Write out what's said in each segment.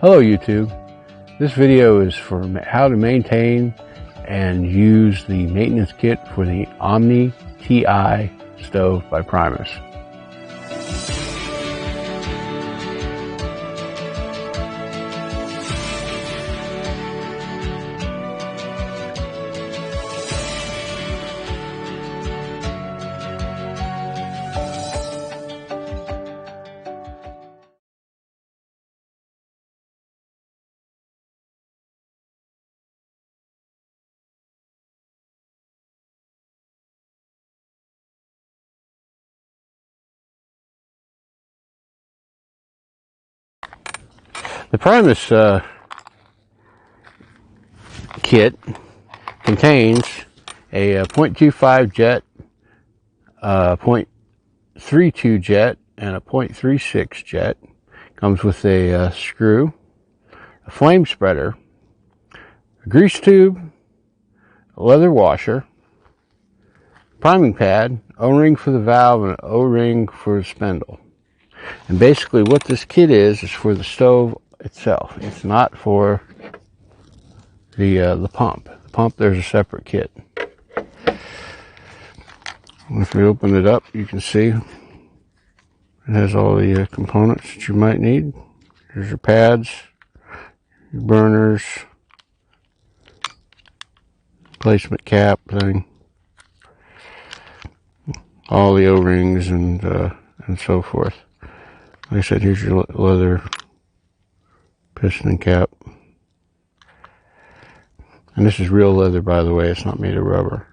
Hello YouTube. This video is for how to maintain and use the maintenance kit for the OmniLite Ti stove by Primus. The Primus kit contains a 0.25 jet, 0.32 jet, and a 0.36 jet. Comes with a screw, a flame spreader, a grease tube, a leather washer, priming pad, O-ring for the valve, and an O-ring for the spindle. And basically what this kit is for the stove itself. It's not for the pump. The pump, there's a separate kit. If we open it up, you can see it has all the components that you might need. Here's your pads, your burners, placement cap thing, all the O-rings and so forth. Like I said, here's your leather piston cap. And this is real leather, by the way. It's not made of rubber.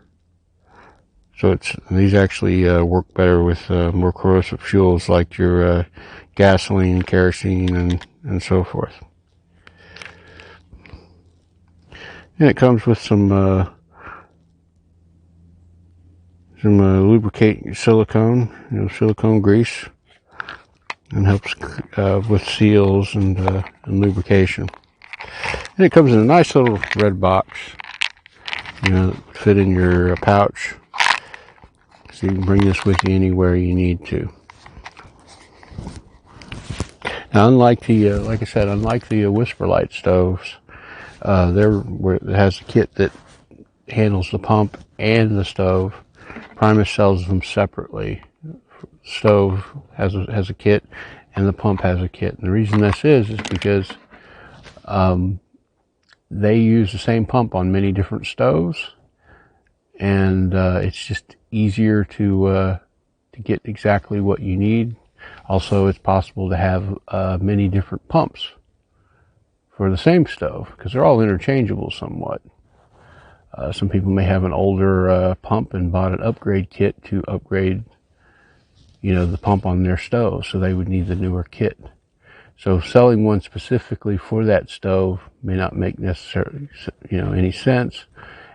So these actually work better with more corrosive fuels like your gasoline, kerosene, and so forth. And it comes with some lubricating silicone, silicone grease, and helps with seals and lubrication. And it comes in a nice little red box, that would fit in your pouch. So you can bring this with you anywhere you need to. Now, unlike the, like I said, unlike the Whisperlite stoves, it has a kit that handles the pump and the stove. Primus sells them separately. The stove has a kit, and the pump has a kit. And the reason this is because they use the same pump on many different stoves, and it's just easier to get exactly what you need. Also, it's possible to have many different pumps for the same stove because they're all interchangeable somewhat. Some people may have an older pump and bought an upgrade kit to upgrade, the pump on their stove, so they would need the newer kit. So selling one specifically for that stove may not make necessarily, any sense.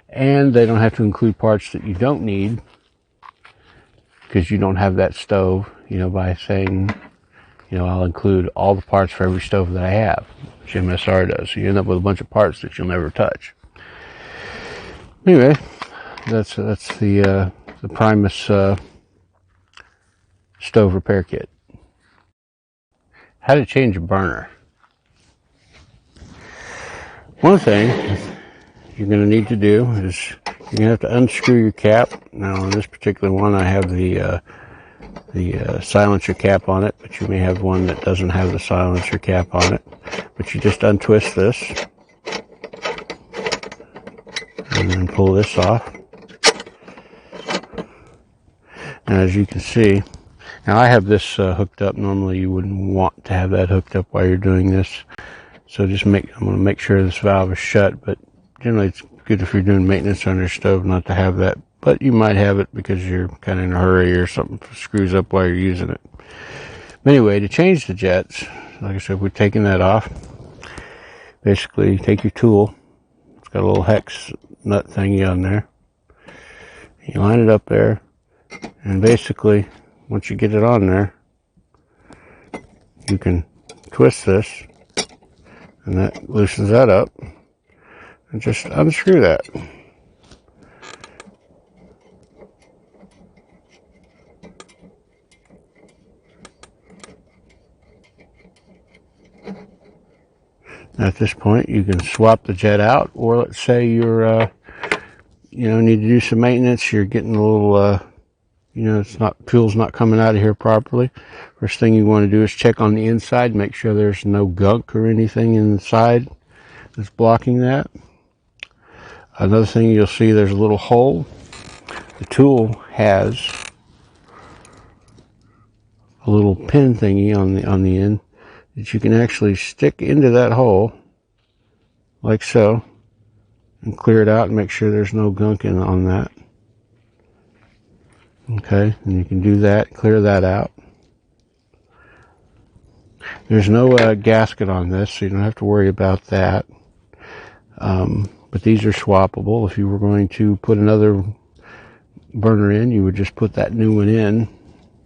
And they don't have to include parts that you don't need because you don't have that stove, by saying, I'll include all the parts for every stove that I have, which MSR does. So you end up with a bunch of parts that you'll never touch. Anyway, that's the Primus stove repair kit. How to change a burner. One thing you're going to need to do is you're going to have to unscrew your cap. Now on this particular one I have the silencer cap on it, but you may have one that doesn't have the silencer cap on it. But you just untwist this and then pull this off. And as you can see, now I have this hooked up. Normally you wouldn't want to have that hooked up while you're doing this. So I'm going to make sure this valve is shut, but generally it's good if you're doing maintenance on your stove not to have that. But you might have it because you're kind of in a hurry or something screws up while you're using it. But anyway, to change the jets, like I said, we're taking that off. Basically, take your tool. It's got a little hex nut thingy on there. You line it up there, and basically, once you get it on there, you can twist this, and that loosens that up, and just unscrew that. At this point, you can swap the jet out, or let's say you're, need to do some maintenance. You're getting a little, fuel's not coming out of here properly. First thing you want to do is check on the inside, make sure there's no gunk or anything inside that's blocking that. Another thing you'll see, there's a little hole. The tool has a little pin thingy on the end that you can actually stick into that hole, like so, and clear it out and make sure there's no gunk on that. Okay, and you can do that, clear that out. There's no gasket on this, so you don't have to worry about that. But these are swappable. If you were going to put another burner in, you would just put that new one in,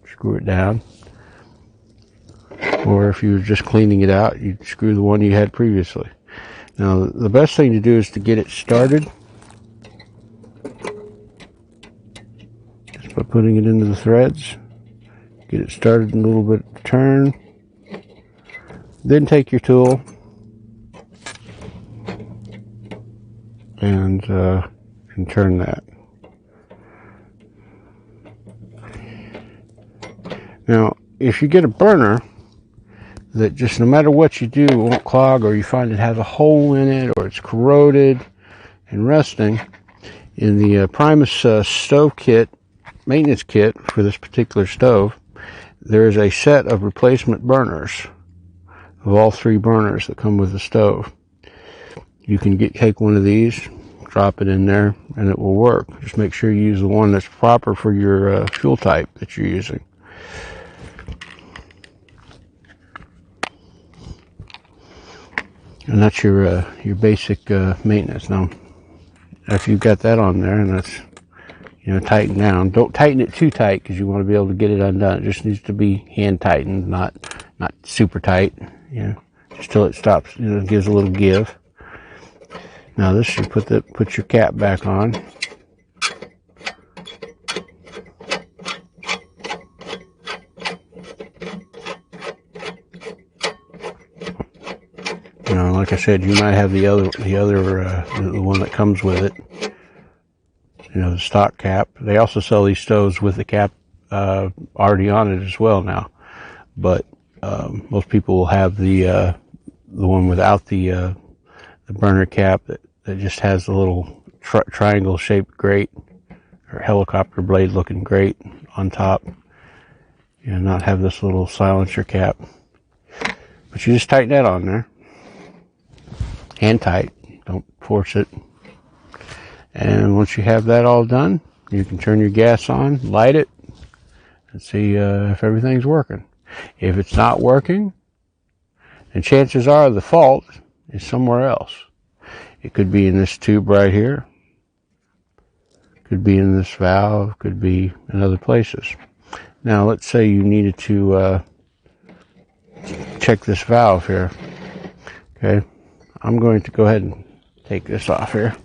screw it down. Or if you were just cleaning it out, you'd screw the one you had previously. Now, the best thing to do is to get it started just by putting it into the threads. Get it started in a little bit of turn. Then take your tool and turn that. Now, if you get a burner that just no matter what you do, it won't clog, or you find it has a hole in it, or it's corroded and rusting, in the Primus stove kit, maintenance kit for this particular stove, there is a set of replacement burners of all 3 burners that come with the stove. You can take one of these, drop it in there, and it will work. Just make sure you use the one that's proper for your fuel type that you're using. And that's your basic maintenance. Now, after you've got that on there, and that's tightened down, don't tighten it too tight because you want to be able to get it undone. It just needs to be hand tightened, not super tight. Just till it stops. Gives a little give. Now this should put your cap back on. Like I said, you might have the one that comes with it. The stock cap. They also sell these stoves with the cap already on it as well now. But most people will have the one without the burner cap that just has the little triangle shaped grate or helicopter blade looking grate on top. Not have this little silencer cap. But you just tighten that on there. Hand tight, don't force it. And once you have that all done, you can turn your gas on, light it, and see if everything's working. If it's not working, then chances are the fault is somewhere else. It could be in this tube right here, could be in this valve, could be in other places. Now let's say you needed to check this valve here. Okay, I'm going to go ahead and take this off here.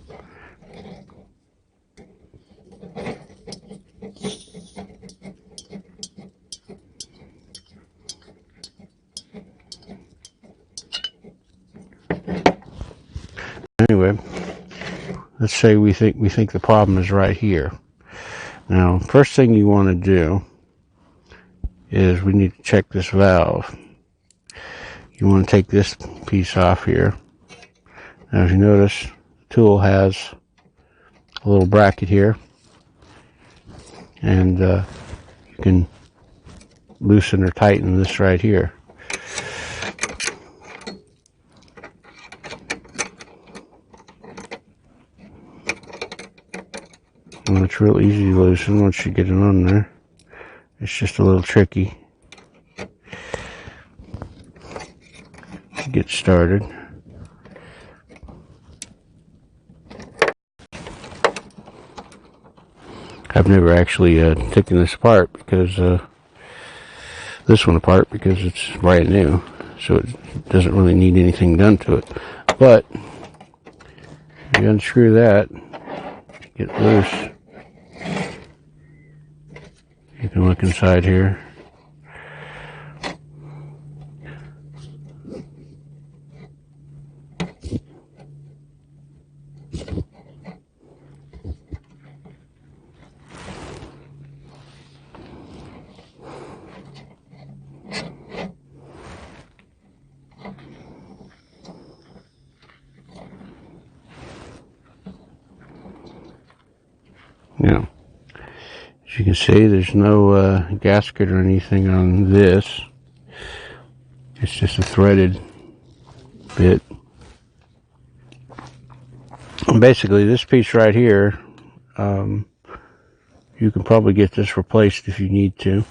Anyway, let's say we think the problem is right here. Now, first thing you want to do is we need to check this valve. You want to take this piece off here. Now, as you notice, the tool has a little bracket here, and you can loosen or tighten this right here. And it's real easy to loosen once you get it on there. It's just a little tricky to get started. I've never actually taken this apart because it's brand new, so it doesn't really need anything done to it. But you unscrew that, get loose. You can look inside here. Yeah. As you can see, there's no gasket or anything on this. It's just a threaded bit. And basically, this piece right here, you can probably get this replaced if you need to.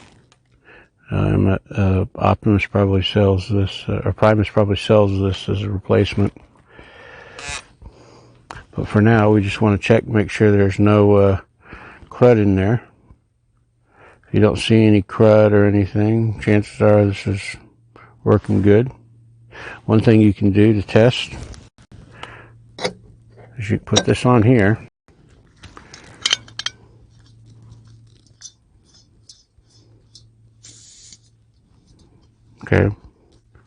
Optimus probably sells this, or Primus probably sells this as a replacement. But for now, we just want to check, make sure there's no crud in there. If you don't see any crud or anything, chances are this is working good. One thing you can do to test is you put this on here. Okay,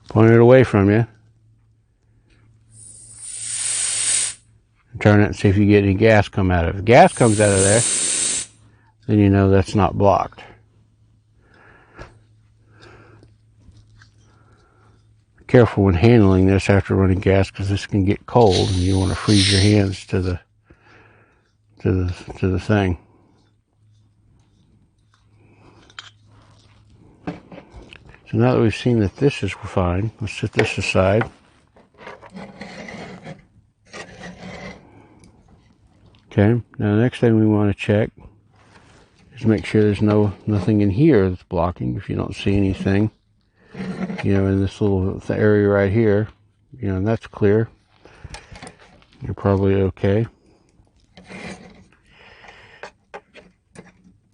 point it away from you. Turn it and see if you get any gas come out of it. If gas comes out of there, then you know that's not blocked. Be careful when handling this after running gas, because this can get cold and you want to freeze your hands to the thing. So now that we've seen that this is fine, let's set this aside. Okay, now the next thing we want to check is make sure there's nothing in here that's blocking. If you don't see anything, you know, in this little area right here, you know, and that's clear, you're probably okay.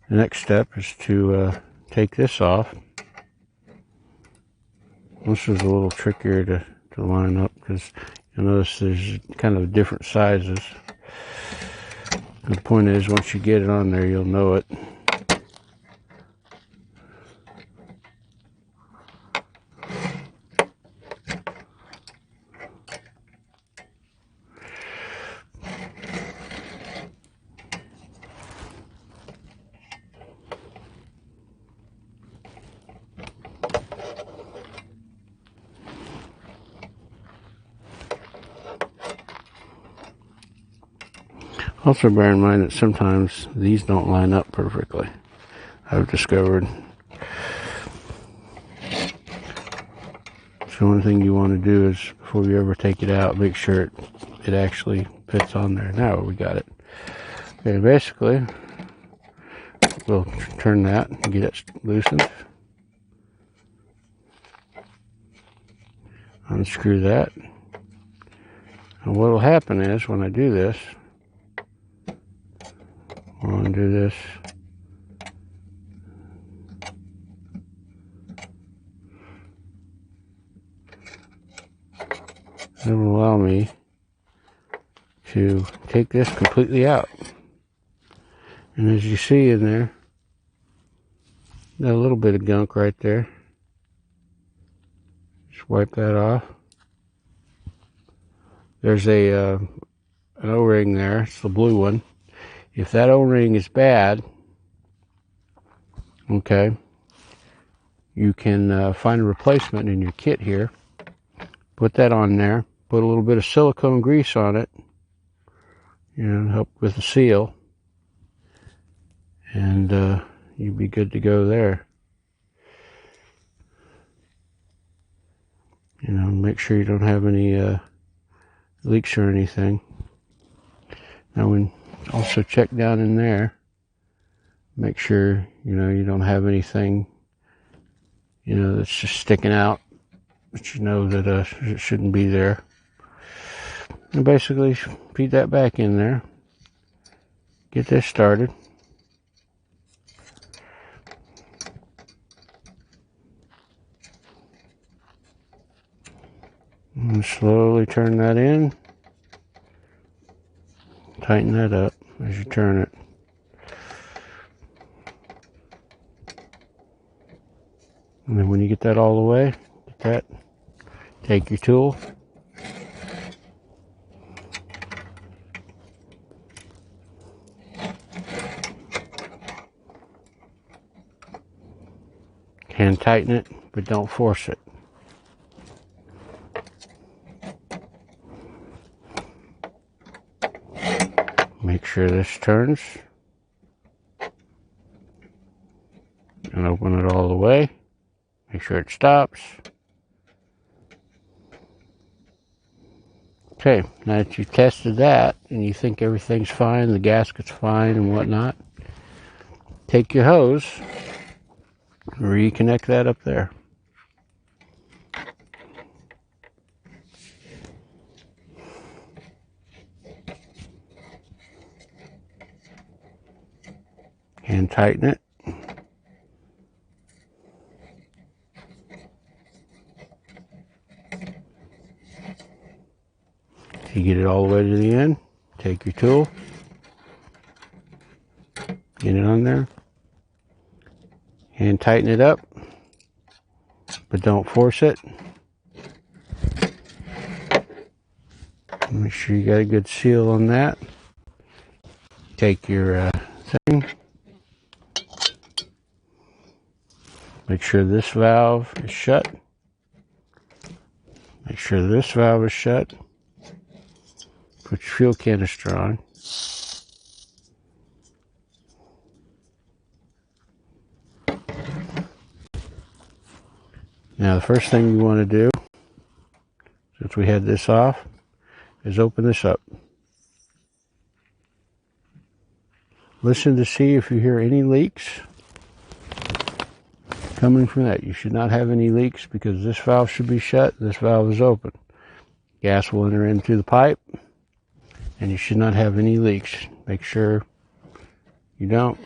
The next step is to take this off. This is a little trickier to line up, because you'll notice there's kind of different sizes. The point is, once you get it on there, you'll know it. Also bear in mind that sometimes these don't line up perfectly, I've discovered. So one thing you want to do is, before you ever take it out, make sure it actually fits on there. Now we got it. Okay, basically, we'll turn that and get it loosened. Unscrew that. And what will happen is, when I do this, I'll undo this. It will allow me to take this completely out. And as you see in there, got a little bit of gunk right there. Just wipe that off. There's an O-ring there. It's the blue one. If that O-ring is bad, okay, you can find a replacement in your kit here. Put that on there. Put a little bit of silicone grease on it, you know, help with the seal, and you'd be good to go there. You know, make sure you don't have any leaks or anything. Now, when also check down in there, make sure, you know, you don't have anything, you know, that's just sticking out, but you know that it shouldn't be there. And basically feed that back in there. Get this started. And slowly turn that in. Tighten that up as you turn it. And then when you get that all the way, get that, take your tool, hand tighten it, but don't force it. Make sure this turns. and open it all the way. Make sure it stops. Okay, now that you've tested that and you think everything's fine, the gasket's fine and whatnot, take your hose, reconnect that up there. And tighten it. You get it all the way to the end, take your tool, get it on there, and tighten it up, but don't force it. Make sure you got a good seal on that. Take your thing, make sure this valve is shut, make sure this valve is shut. Put your fuel canister on. Now the first thing you want to do, since we had this off, is open this up. Listen to see if you hear any leaks coming from that. You should not have any leaks because this valve should be shut, this valve is open. Gas will enter into the pipe, and you should not have any leaks. Make sure you don't.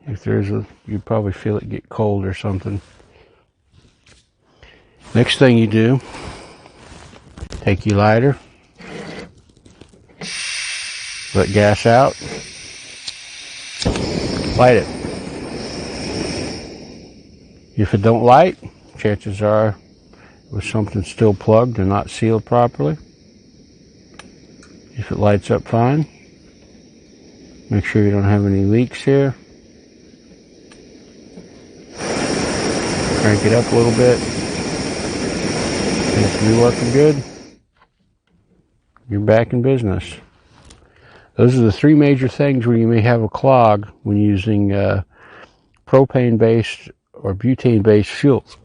If there's you probably feel it get cold or something. Next thing you do, take your lighter, let gas out, light it. If it don't light, chances are it was something still plugged and not sealed properly. If it lights up fine, make sure you don't have any leaks here. Crank it up a little bit. Seems to be working good. You're back in business. Those are the three major things where you may have a clog when using propane-based or butane-based fuels.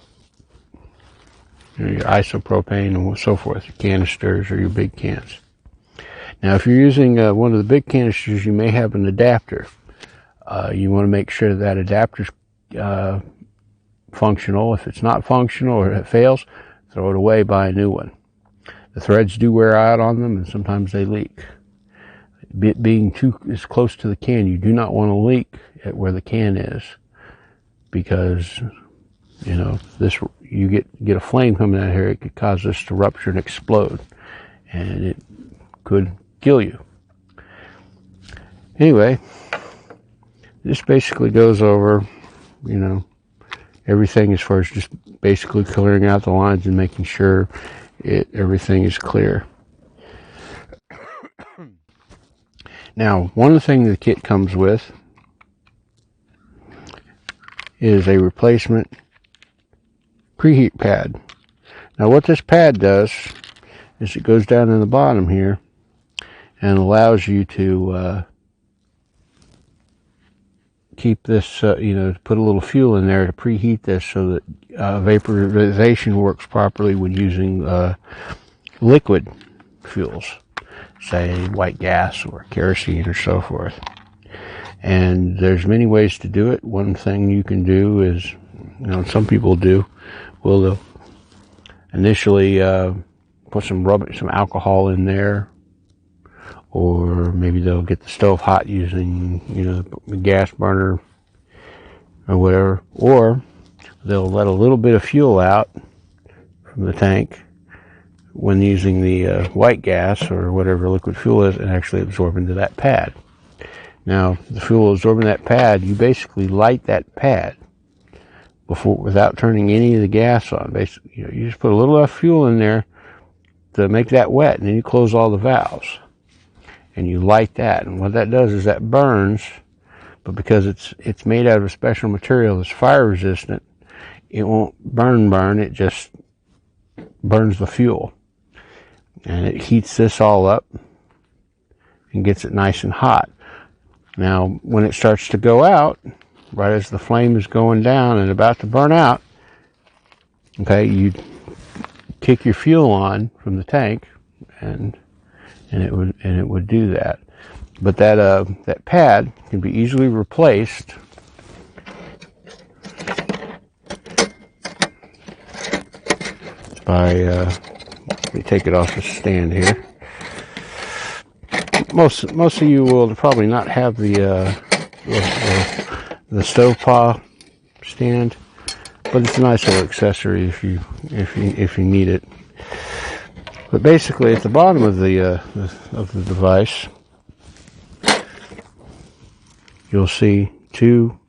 Your isopropane and so forth, your canisters or your big cans. Now, if you're using one of the big canisters, you may have an adapter. You want to make sure that adapter's functional. If it's not functional or it fails, throw it away, buy a new one. The threads do wear out on them, and sometimes they leak. Being too as close to the can, you do not want to leak at where the can is, because you know this. You get a flame coming out here, it could cause this to rupture and explode, and it could kill you. Anyway, this basically goes over, you know, everything as far as just basically clearing out the lines and making sure everything is clear. Now, one of the things the kit comes with is a replacement preheat pad. Now, what this pad does is it goes down in the bottom here and allows you to keep this, to put a little fuel in there to preheat this so that vaporization works properly when using liquid fuels, say white gas or kerosene or so forth. And there's many ways to do it. One thing you can do is, some people do, they'll initially put some alcohol in there, or maybe they'll get the stove hot using, the gas burner or whatever, or they'll let a little bit of fuel out from the tank when using the white gas or whatever liquid fuel is and actually absorb into that pad. Now, the fuel absorbing that pad, you basically light that pad without turning any of the gas on. Basically, you just put a little fuel in there to make that wet, and then you close all the valves and you light that. And what that does is that burns, but because it's made out of a special material that's fire resistant, it won't burn. It just burns the fuel, and it heats this all up and gets it nice and hot. Now, when it starts to go out, right as the flame is going down and about to burn out, okay, you kick your fuel on from the tank, and it would do that. But that pad can be easily replaced by let me take it off the stand here. Most of you will probably not have the stove paw stand, but it's a nice little accessory if you need it. But basically, at the bottom of the device, you'll see two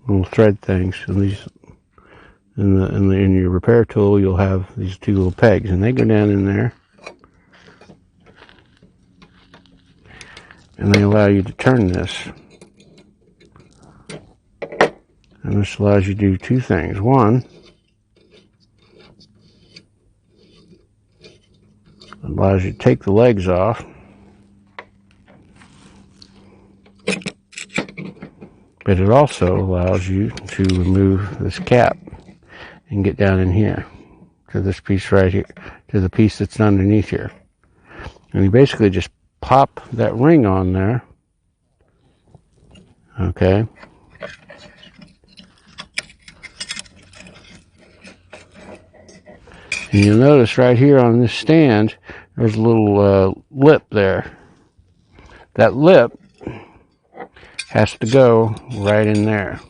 little thread things, and these in your repair tool, you'll have these two little pegs, and they go down in there, and they allow you to turn this. And this allows you to do two things. One, it allows you to take the legs off, but it also allows you to remove this cap and get down in here to this piece right here, to the piece that's underneath here. And you basically just pop that ring on there, okay? And you'll notice right here on this stand, there's a little lip there. That lip has to go right in there.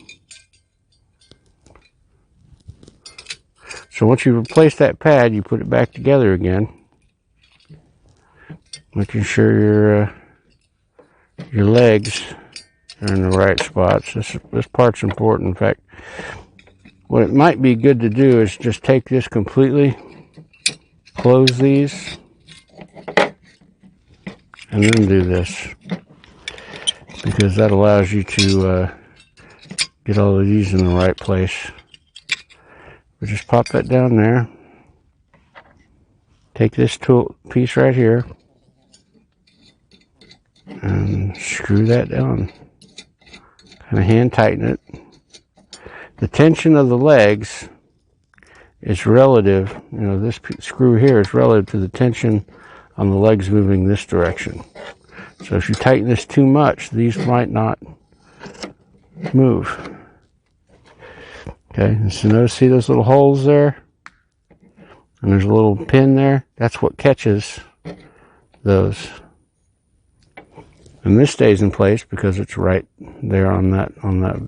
So once you replace that pad, you put it back together again, making sure your legs are in the right spots. This part's important. In fact, what it might be good to do is just take this completely, close these, and then do this, because that allows you to get all of these in the right place. But just pop that down there, take this tool piece right here, and screw that down. Kind of hand tighten it. The tension of the legs is relative, this screw here is relative to the tension on the legs moving this direction. So if you tighten this too much, these might not move. Okay, and so notice, see those little holes there? And there's a little pin there. That's what catches those. And this stays in place because it's right there on that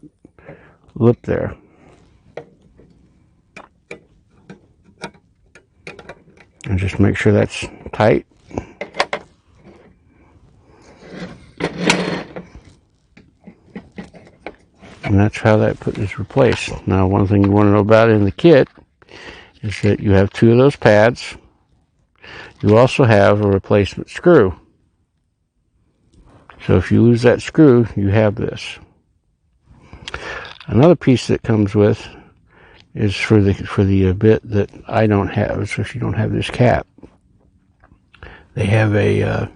lip there. And just make sure that's tight. And that's how that is replaced. Now, one thing you want to know about in the kit is that you have two of those pads. You also have a replacement screw. So if you lose that screw, you have this. Another piece that comes with is for the bit that I don't have. So if you don't have this cap, they have a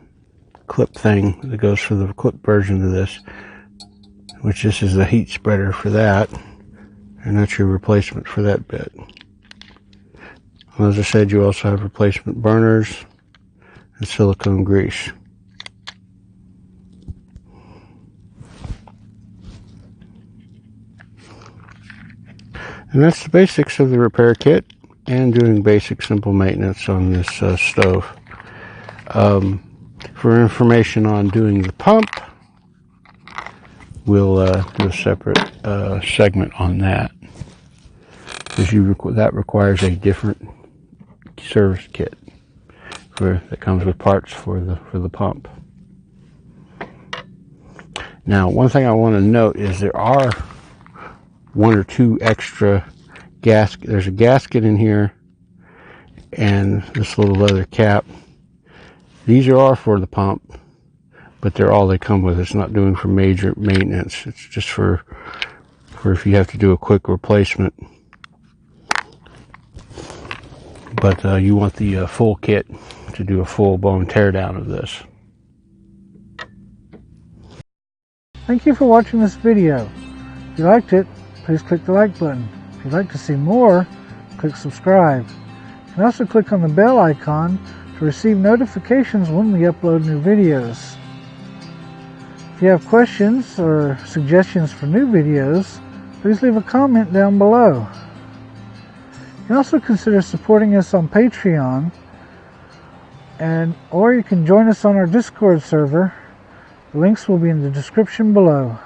clip thing that goes for the clip version of this, which this is the heat spreader for that, and that's your replacement for that bit. And as I said, you also have replacement burners and silicone grease. And that's the basics of the repair kit and doing basic simple maintenance on this stove. For information on doing the pump, we'll do a separate segment on that, because that requires a different service kit that comes with parts for the pump. Now, one thing I want to note is there are one or two extra gasket. There's a gasket in here and this little leather cap. These are for the pump, but they're all they come with. It's not doing for major maintenance. It's just for if you have to do a quick replacement. But you want the full kit to do a full-blown teardown of this. Thank you for watching this video. If you liked it, please click the like button. If you'd like to see more, click subscribe. You can also click on the bell icon to receive notifications when we upload new videos. If you have questions or suggestions for new videos, please leave a comment down below. You can also consider supporting us on Patreon, or you can join us on our Discord server. The links will be in the description below.